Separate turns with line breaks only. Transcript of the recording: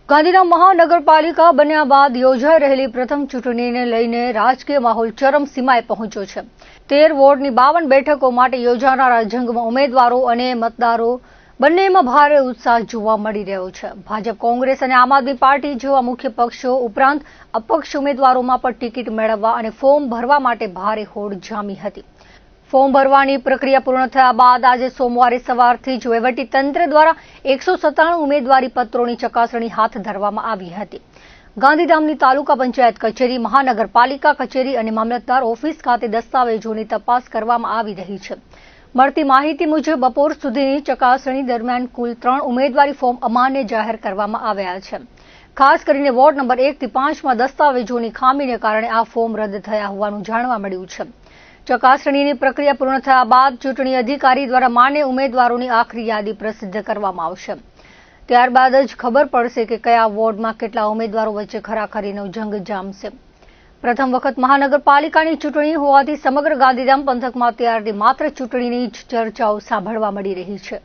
ગાંધીધામ મહાનગરપાલિકા બન્યા બાદ યોજાઈ રહેલી પ્રથમ ચૂંટણીને લઈને રાજકીય માહોલ ચરમસીમાએ પહોંચ્યો છે। 13 વોર્ડની 52 બેઠકો માટે યોજાનારા જંગમાં ઉમેદવારો અને મતદારો બંનેમાં ભારે ઉત્સાહ જોવા મળી રહ્યો છે। ભાજપ, કોંગ્રેસ અને આમ આદમી પાર્ટી જેવા મુખ્ય પક્ષો ઉપરાંત અપક્ષ ઉમેદવારોમાં પણ ટિકિટ મેળવવા અને ફોર્મ ભરવા માટે ભારે હોડ જામી હતી। ફોર્મ ભરવાની પ્રક્રિયા પૂર્ણ થયા બાદ આજે સોમવારે સવારથી જ વહીવટીતંત્ર દ્વારા 197 ઉમેદવારી પત્રોની ચકાસણી હાથ ધરવામાં આવી હતી। ગાંધીધામની તાલુકા પંચાયત કચેરી, મહાનગરપાલિકા કચેરી અને મામલતદાર ઓફિસ ખાતે દસ્તાવેજોની તપાસ કરવામાં આવી રહી છે। મળતી માહિતી મુજબ બપોર સુધીની ચકાસણી દરમિયાન કુલ 3 ઉમેદવારી ફોર્મ અમાન્ય જાહેર કરવામાં આવ્યા છે। ખાસ કરીને વોર્ડ નંબર 1 થી 5માં દસ્તાવેજોની ખામીને કારણે આ ફોર્મ રદ થયા હોવાનું જાણવા મળ્યું છે। ચકાસણીની પ્રક્રિયા પૂર્ણ થયા બાદ ચૂંટણી અધિકારી દ્વારા માન્ય ઉમેદવારોની આખરી યાદી પ્રસિદ્ધ કરવામાં આવશે। ત્યારબાદ જ ખબર પડશે કે કયા વોર્ડમાં કેટલા ઉમેદવારો વચ્ચે ખરાખરીનો જંગ જામશે। પ્રથમ વખત મહાનગરપાલિકાની ચૂંટણી હોવાથી સમગ્ર ગાંધીધામ પંથકમાં અત્યારથી માત્ર ચૂંટણીની જ ચર્ચાઓ સાંભળવા મળી રહી છે।